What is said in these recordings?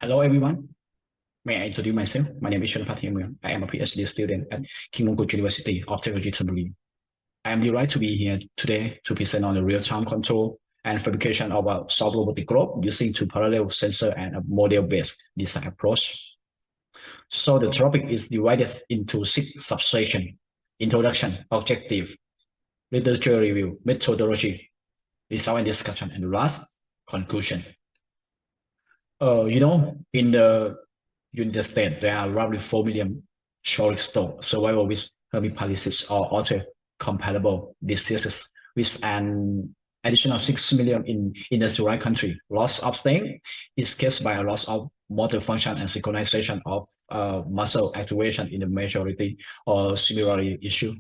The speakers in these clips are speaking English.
Hello, everyone. May I introduce myself? My name is Shunpat. I am a PhD student at King Mongkut University of Technology, Chonburi. I am delighted to be here today to present on the real-time control and fabrication of a soft robotic globe using two parallel sensor and a model-based design approach. So the topic is divided into 6 subsections: introduction, objective, literature review, methodology, result and discussion, and the last, conclusion. In the United States, there are roughly 4 million short stock survival with hemiplegia or other comparable diseases, with an additional 6 million in industrialized country. Loss of strength is caused by a loss of motor function and synchronization of muscle activation in the majority or similarly issue.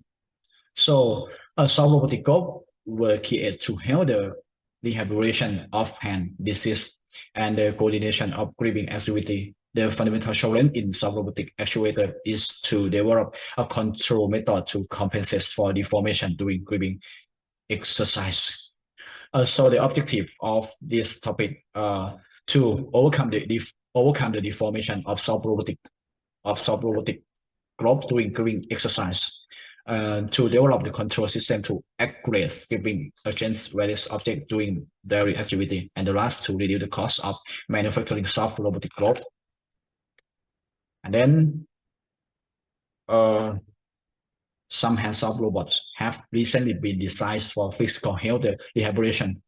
So a soft robotic globe were created to help the rehabilitation of hand disease and the coordination of gripping activity. The fundamental challenge in soft robotic actuator is to develop a control method to compensate for deformation during gripping exercise. So the objective of this topic to overcome the deformation of soft robotic globe during gripping exercise. To develop the control system to accurately gripping against various objects during daily activity, and the last to reduce the cost of manufacturing soft robotic globe. And then some hands-off robots have recently been designed for physical health rehabilitation.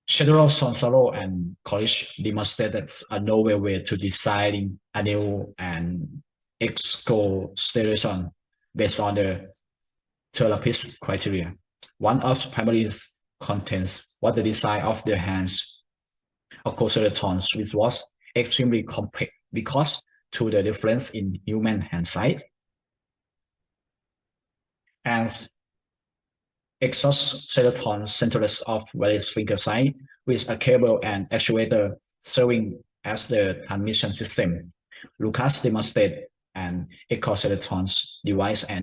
Shedero Sonsaro and colleagues demonstrated a novel way to design a new and exoskeleton based on the therapist criteria. One of the primary contents was the design of the hands of exoskeletons, which was extremely complex because to the difference in human hand size. And exoskeleton centers of various finger size with a cable and actuator serving as the transmission system. Lucas demonstrated an exoskeleton device and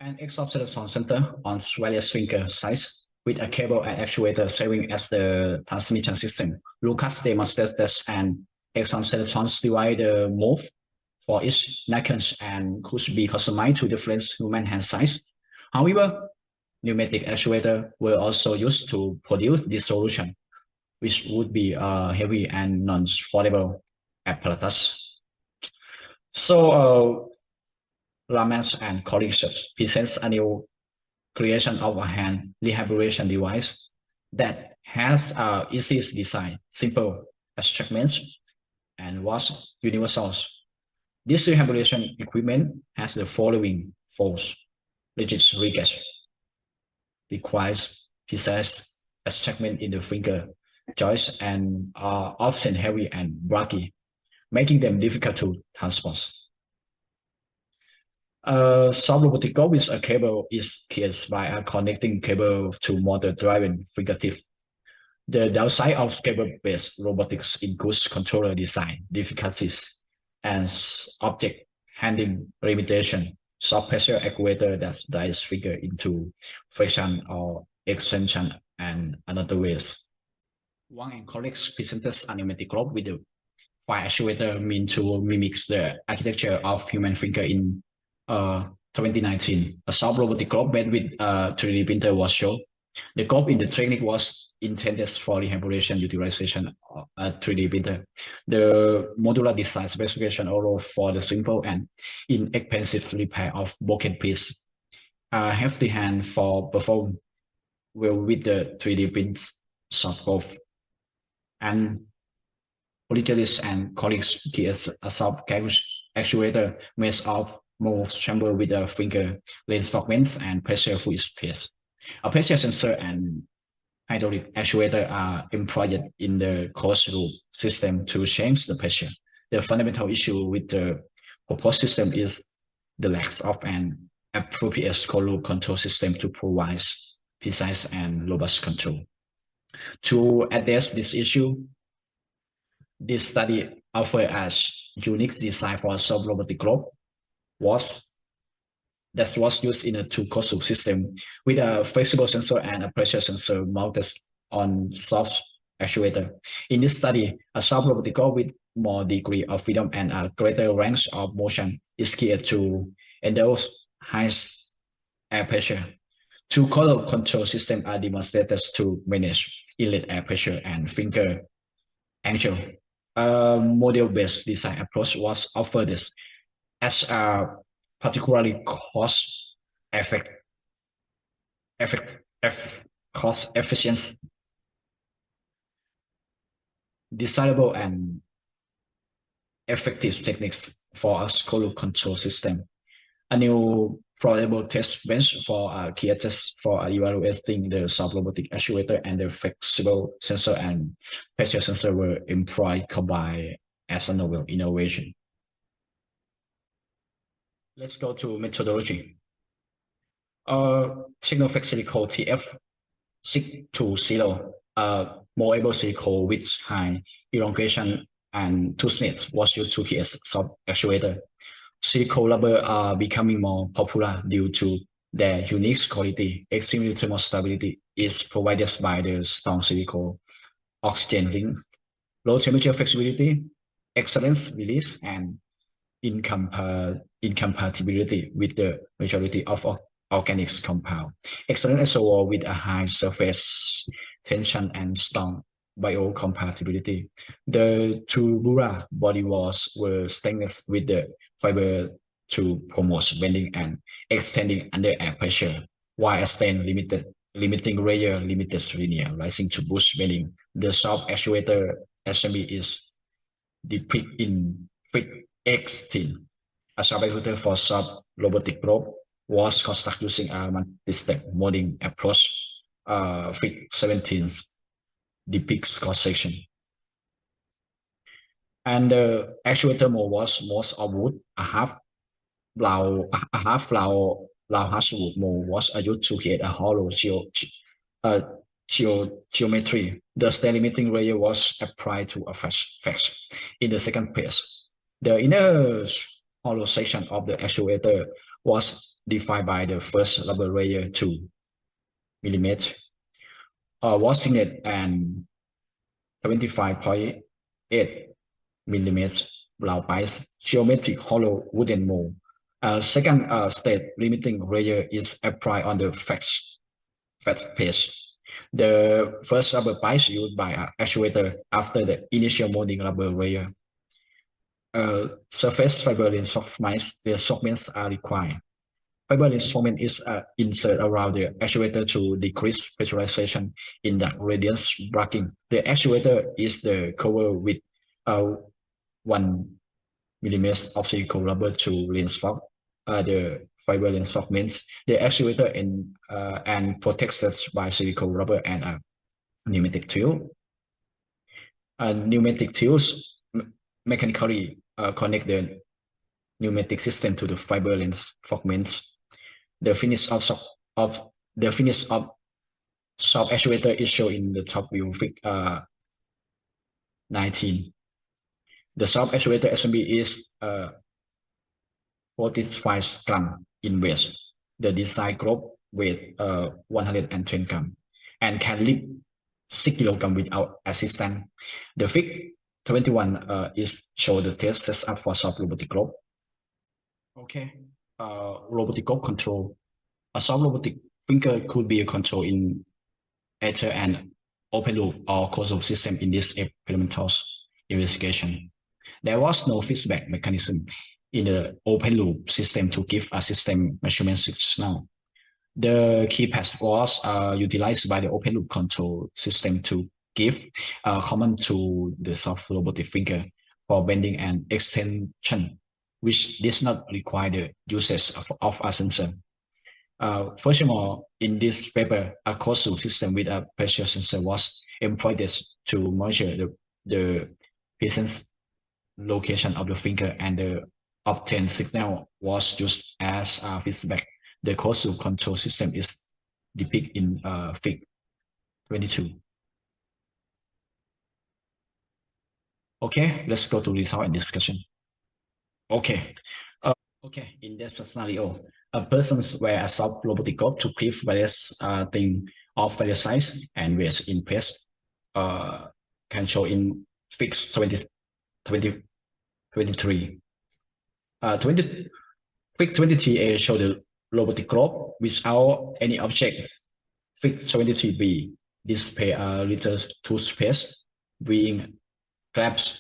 an exoskeleton center on various finger size with a cable and actuator serving as the transmission system. Lucas demonstrated that an exoskeleton device move for each naked and could be customized to different human hand size. However, pneumatic actuators were also used to produce this solution, which would be a heavy and non-foldable apparatus. So Lamas and colleagues presents a new creation of a hand rehabilitation device that has easy design, simple attachments, and was universal. This rehabilitation equipment has the following force: rigid rigage, requires precise attachment in the finger joints and are often heavy and bulky, making them difficult to transport. Soft robotic globe with a cable is caused by a connecting cable to motor-driven fingertip. The downside of cable-based robotics includes controller design difficulties and object handling limitation. Soft pressure actuator that drives finger into flexion or extension and another ways. Wang and colleagues presented a pneumatic globe with the 5 actuator meant to mimic the architecture of human finger in 2019. A soft robotic globe made with a 3D printer was shown. The globe in the technique was intended for rehabilitation utilization of a 3D printer. The modular design specification allow for the simple and inexpensive repair of broken piece. A hefty hand for perform well with the 3D print soft globe. And Politis and colleagues create a soft actuator made of mold chamber with a finger length fragments and pressure fluid space. A pressure sensor and hydraulic actuator are employed in the closed loop system to change the pressure. The fundamental issue with the proposed system is the lack of an appropriate closed loop control system to provide precise and robust control. To address this issue, this study offered as unique design for a soft robotic globe that was used in a two-closed loop system with a flexible sensor and a pressure sensor mounted on soft actuator. In this study, a soft robotic glove with more degree of freedom and a greater range of motion is geared to endorse high air pressure. Two color control systems are demonstrated to manage inlet air pressure and finger angle. A model-based design approach was offered as a particularly effect, effect, cost efficient, desirable, and effective techniques for a school control system. A new portable test bench for key tests for evaluating the soft robotic actuator and the flexible sensor and pressure sensor were employed combined as a novel innovation. Let's go to methodology. Technoflex silicone TF620, more able silicone with high elongation and toughness was used to create soft actuator. Silicone rubber are becoming more popular due to their unique quality. Extreme thermal stability is provided by the strong silicone oxygen ring, low temperature flexibility, excellent release, and incompatibility with the majority of organic compound. Excellent SOO with a high surface tension and strong biocompatibility. The tubular body walls were stainless with the fiber to promote bending and extending under air pressure, while a stain limiting layer limited linear rising to boost bending. The soft actuator assembly is depicted in Fig 18. A soft actuator for soft robotic probe was constructed using a multi-step molding approach. Fig 17 depicts cross-section. And the actuator mold was most of wood, a half flower hardwood mold was used to create a hollow geometry. The stain limiting layer was applied to a face. In the second phase, the inner hollow section of the actuator was defined by the first rubber layer 2 mm, was thickness and 25.8 mm block bias geometric hollow wooden mold. Second state limiting layer is applied on the fat page. The first rubber bias used by an actuator after the initial molding rubber layer. Surface fiber reinforcements are required. Fiber reinforcement is inserted around the actuator to decrease pressurization in the radiance braking. The actuator is the cover with 1 mm of silicone rubber to reinforce the fiber reinforcements. The actuator and protected by silicone rubber and a pneumatic tube. Pneumatic tubes mechanically connect the pneumatic system to the fiber reinforcements. The finish of soft actuator is shown in the top view, Fig 19. The soft actuator assembly is 45 grams in weight. The design group weighs 110 grams and can lift 6 kilograms without assistance. The Fig 21 is show the test setup for soft robotic glove. Okay, robotic glove control. A soft robotic finger could be a control in either an open loop or closed loop system in this experimental investigation. There was no feedback mechanism in the open loop system to give a system measurement signal. The keypad was utilized by the open loop control system to give command to the soft robotic finger for bending and extension, which does not require the usage of a sensor. Furthermore, in this paper, a closed loop system with a pressure sensor was employed to measure the patient's location of the finger, and the obtained signal was used as feedback. The closed loop control system is depicted in Fig 22. Okay, let's go to result and discussion. Okay, in this scenario, a person wear a soft robotic glove to grip various things of various size and weight in place. can show in fix 2023. 23A show the robotic globe without any object. Fig 23B display a little toothpaste being grabbed,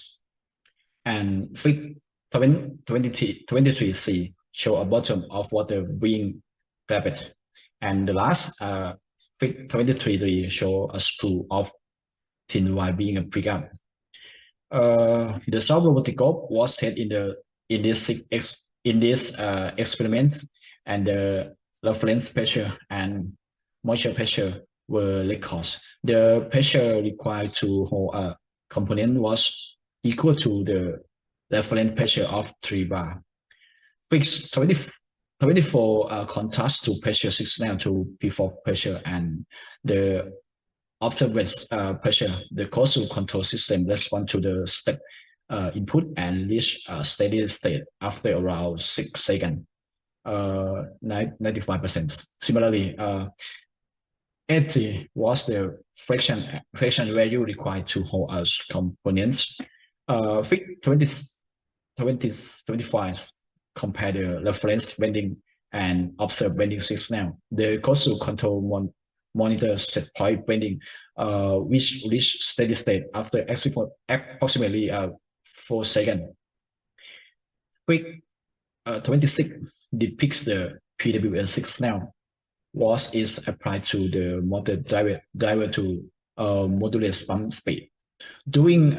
and Fig 23C show a bottom of water being grabbed, and the last Fig 23D show a spool of thin wire being picked up. The soft robotic globe was tested in this experiment, and the reference pressure and moisture pressure were recorded. The pressure required to hold a component was equal to the reference pressure of 3 bar. Fix 24 contrast to pressure signal to before pressure, and the afterwards pressure. The causal control system responds to the step input and reach a steady state after around 6 seconds, 95%. Similarly, 80 was the friction value required to hold as components. Fig 25 compare the reference bending and observe bending signal. The causal control monitor set point bending, which reach steady state after approximately 4 seconds. Fig 26 depicts the PWL signal is applied to the motor driver to modulate pump speed. During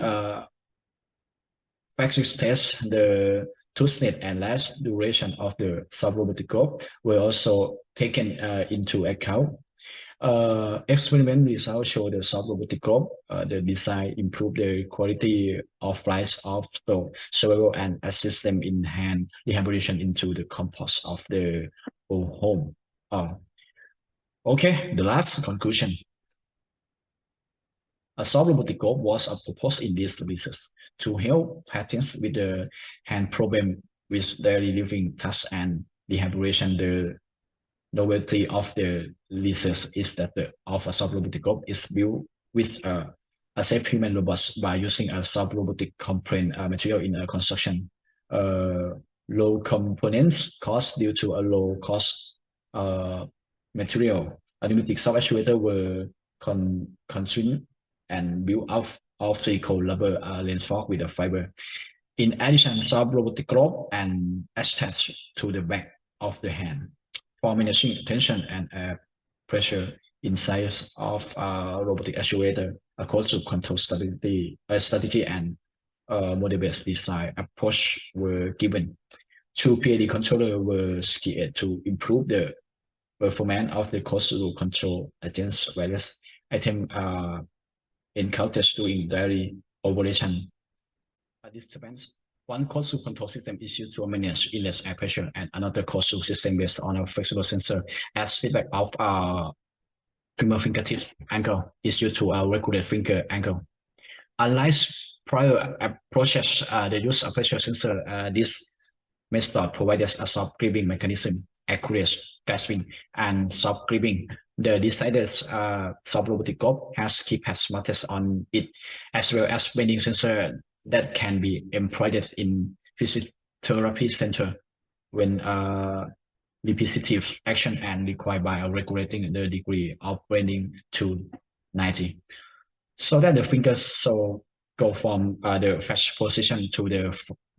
practice tests, the toothless and last duration of the soft robotic globe were also taken into account. Experiment results show the soft robotic globe, the design improved the quality of life of the survival and assist them in hand rehabilitation into the compost of the home. Okay, the last conclusion. A soft robotic globe was proposed in this research to help patients with the hand problem with daily living tasks and rehabilitation. The novelty of the research is that the of a soft robotic globe is built with a safe human robots by using a soft robotic component material in a construction. Low components cost due to a low cost material. A pneumatic soft actuator were consumed and built of silicone rubber reinforced with a fiber. In addition, soft robotic globe and attached to the back of the hand for managing tension and air pressure inside of robotic actuator. A causal control strategy and model-based design approach were given. 2 PID controllers were created to improve the performance of the causal control against various items encountered during daily operation. This depends. One causal control system is used to manage inlet air pressure, and another causal system based on a flexible sensor as feedback of femur fingertip angle is used to regulate finger angle. Unlike prior approaches, the use of pressure sensor, this method provides a soft gripping mechanism, accurate grasping, and soft gripping. The decided soft robotic globe has key pads mounted on it, as well as bending sensor that can be employed in physiotherapy center when repetitive action and required by regulating the degree of bending to 90. So that the fingers so go from the fast position to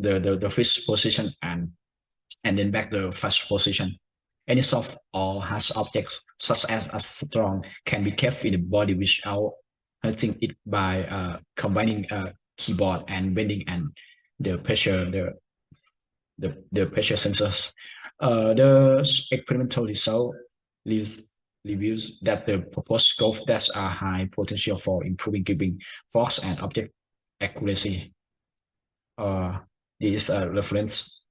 the fixed position and then back the fast position. Any soft or harsh objects, such as a stone, can be kept in the body without hurting it by combining keyboard and bending and the pressure, the pressure sensors. The experimental result reveals that the proposed scope has a high potential for improving gripping force and object accuracy. This is a reference.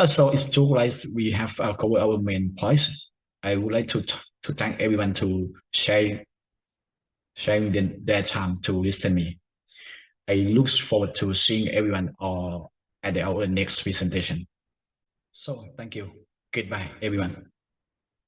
So it's two slides. We have covered our main points. I would like to thank everyone to sharing their time to listen to me. I look forward to seeing everyone at our next presentation. So thank you. Goodbye, everyone.